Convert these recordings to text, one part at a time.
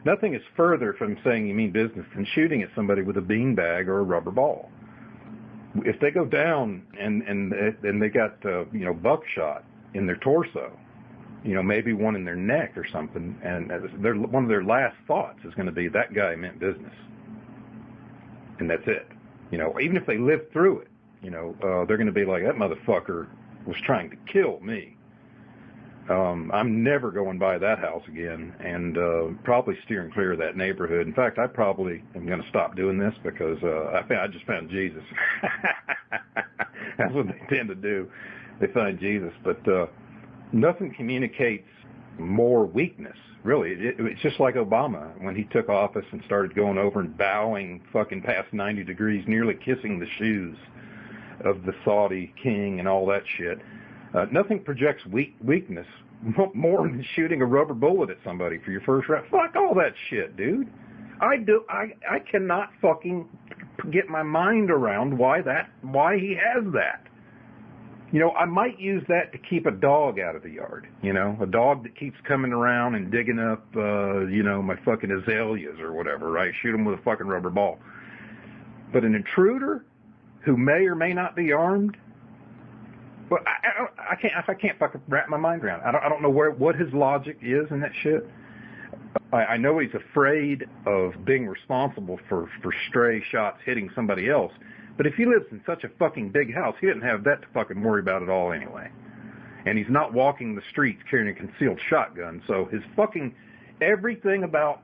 Nothing is further from saying you mean business than shooting at somebody with a beanbag or a rubber ball. If they go down and they got buckshot in their torso, maybe one in their neck or something, and one of their last thoughts is going to be, that guy meant business, and that's it. Even if they live through it, they're going to be like, that motherfucker was trying to kill me. I'm never going by that house again, and probably steering clear of that neighborhood. In fact, I probably am going to stop doing this because I just found Jesus. That's what they tend to do. They find Jesus. But nothing communicates more weakness, really. It's just like Obama when he took office and started going over and bowing fucking past 90 degrees, nearly kissing the shoes of the Saudi king and all that shit. Nothing projects weakness more than shooting a rubber bullet at somebody for your first round. Fuck all that shit, dude. I cannot fucking get my mind around why he has that. I might use that to keep a dog out of the yard. A dog that keeps coming around and digging up, my fucking azaleas or whatever, right? Shoot him with a fucking rubber ball. But an intruder who may or may not be armed, well, I can't fucking wrap my mind around it. I don't know what his logic is in that shit. I know he's afraid of being responsible for stray shots hitting somebody else. But if he lives in such a fucking big house, he doesn't have that to fucking worry about at all anyway. And he's not walking the streets carrying a concealed shotgun. So his fucking everything from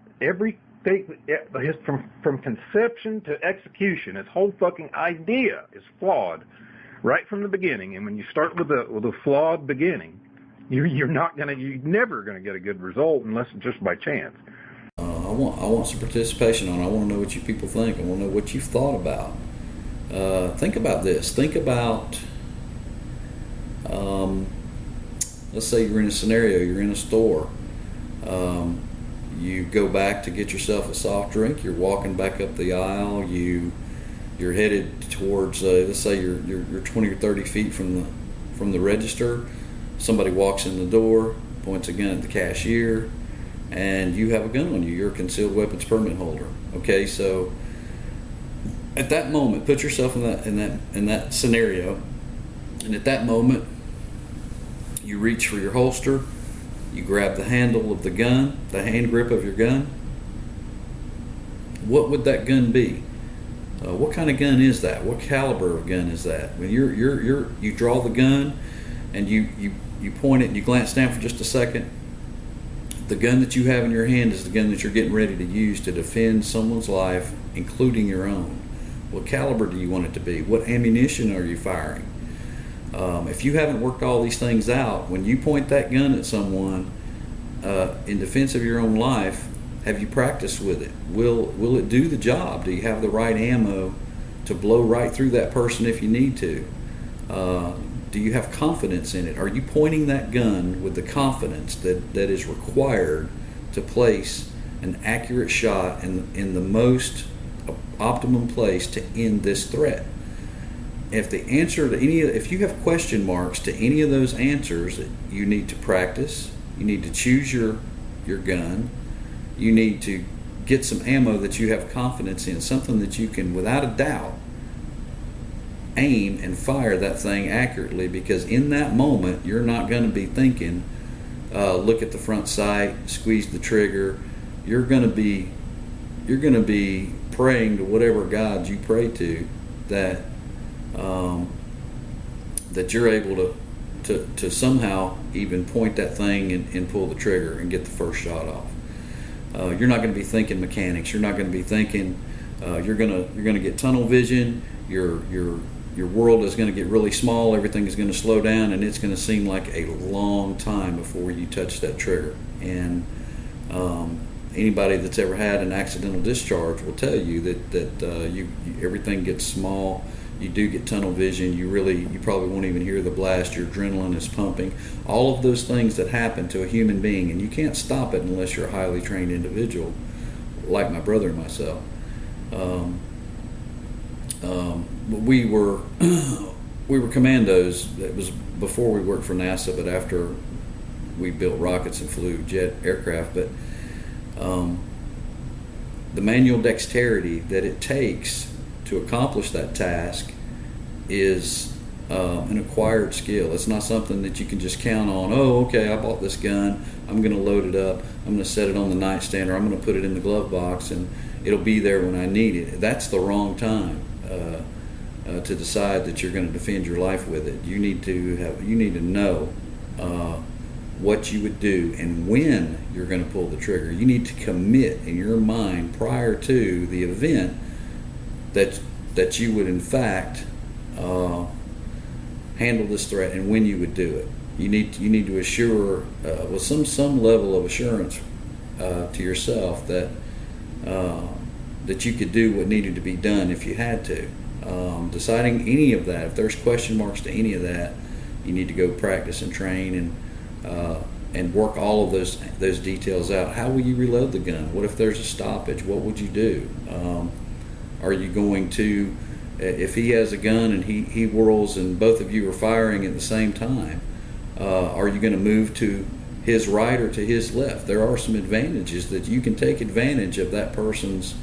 conception to execution, his whole fucking idea is flawed right from the beginning. And when you start with a flawed beginning, you're never gonna get a good result unless it's just by chance. I want some participation on it. I want to know what you people think. I want to know what you've thought about. Think about this. Think about, let's say you're in a scenario, you're in a store. You go back to get yourself a soft drink. You're walking back up the aisle. You're headed towards, let's say you're 20 or 30 feet from the register. Somebody walks in the door, points a gun at the cashier, and you have a gun on you. You're a concealed weapons permit holder. Okay, so at that moment, put yourself in that scenario, and at that moment, you reach for your holster, you grab the handle of the gun, the hand grip of your gun. What would that gun be? What kind of gun is that? What caliber of gun is that? When you draw the gun, and you point it and you glance down for just a second. The gun that you have in your hand is the gun that you're getting ready to use to defend someone's life, including your own. What caliber do you want it to be? What ammunition are you firing? If you haven't worked all these things out, when you point that gun at someone in defense of your own life, have you practiced with it? Will it do the job? Do you have the right ammo to blow right through that person if you need to? Do you have confidence in it? Are you pointing that gun with the confidence that is required to place an accurate shot in the most optimum place to end this threat? If the answer to if you have question marks to any of those answers, you need to practice. You need to choose your gun. You need to get some ammo that you have confidence in, something that you can, without a doubt, aim and fire that thing accurately, because in that moment you're not going to be thinking, look at the front sight, squeeze the trigger. You're going to be praying to whatever God you pray to that you're able to somehow even point that thing and pull the trigger and get the first shot off. You're not going to be thinking mechanics. You're not going to be thinking. You're going to get tunnel vision. Your world is going to get really small. Everything is going to slow down, and it's going to seem like a long time before you touch that trigger. And anybody that's ever had an accidental discharge will tell you that everything gets small. You do get tunnel vision. You probably won't even hear the blast. Your adrenaline is pumping. All of those things that happen to a human being, and you can't stop it unless you're a highly trained individual, like my brother and myself. We were commandos. It was before we worked for NASA, but after we built rockets and flew jet aircraft. But the manual dexterity that it takes to accomplish that task is an acquired skill. It's not something that you can just count on. Oh, okay, I bought this gun. I'm going to load it up. I'm going to set it on the nightstand, or I'm going to put it in the glove box, and it'll be there when I need it. That's the wrong time to decide that you're going to defend your life with it. You need to know what you would do and when you're going to pull the trigger. You need to commit in your mind prior to the event that you would in fact handle this threat and when you would do it. You need to assure with some level of assurance to yourself that you could do what needed to be done if you had to. Deciding any of that, if there's question marks to any of that, you need to go practice and train and work all of those details out. How will you reload the gun? What if there's a stoppage? What would you do? Are you going to, if he has a gun and he whirls and both of you are firing at the same time, are you going to move to his right or to his left? There are some advantages that you can take advantage of that person's,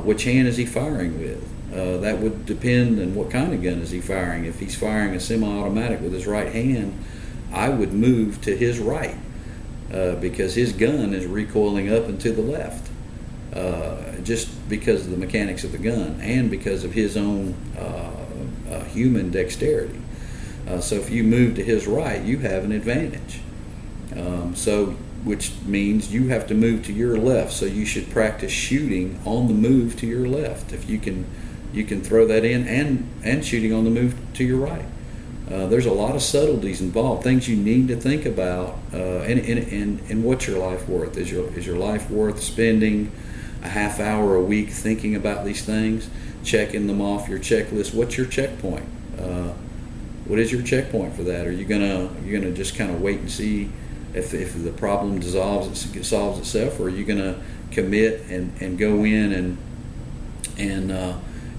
which hand is he firing with? That would depend on what kind of gun is he firing. If he's firing a semi-automatic with his right hand, I would move to his right because his gun is recoiling up and to the left, just because of the mechanics of the gun and because of his own human dexterity. So if you move to his right, you have an advantage. Which means you have to move to your left. So you should practice shooting on the move to your left. If you can throw that in and shooting on the move to your right. There's a lot of subtleties involved, things you need to think about, and what's your life worth? Is your life worth spending a half hour a week thinking about these things, checking them off your checklist? What's your checkpoint? What is your checkpoint for that? Are you gonna just kind of wait and see if the problem solves itself, or are you gonna commit and go in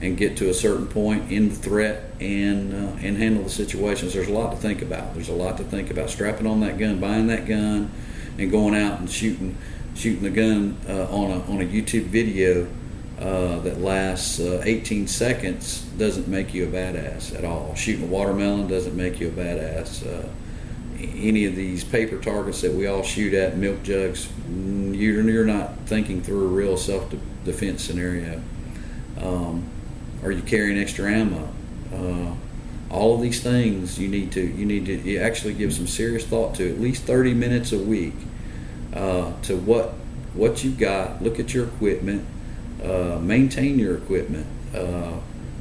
and get to a certain point in the threat and handle the situations? There's a lot to think about. Strapping on that gun, buying that gun, and going out and shooting the gun on a YouTube video that lasts 18 seconds doesn't make you a badass at all. Shooting a watermelon doesn't make you a badass. Any of these paper targets that we all shoot at, milk jugs, you're not thinking through a real self-defense scenario. Are you carrying extra ammo? All of these things you need to actually give some serious thought to, at least 30 minutes a week, to what you've got. Look at your equipment, maintain your equipment,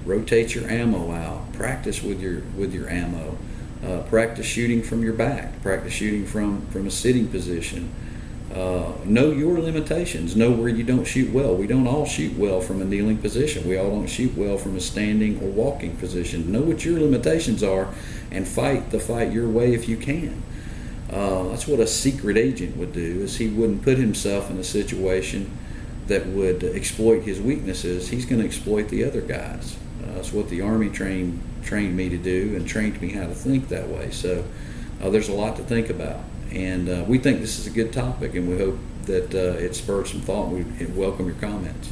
rotate your ammo out, practice with your ammo, practice shooting from your back, practice shooting from a sitting position. Know your limitations. Know where you don't shoot well. We don't all shoot well from a kneeling position. We all don't shoot well from a standing or walking position. Know what your limitations are and fight the fight your way if you can. That's what a secret agent would do, is he wouldn't put himself in a situation that would exploit his weaknesses. He's going to exploit the other guys. That's what the Army trained me to do and trained me how to think that way. So there's a lot to think about. And we think this is a good topic, and we hope that it spurred some thought. We welcome your comments.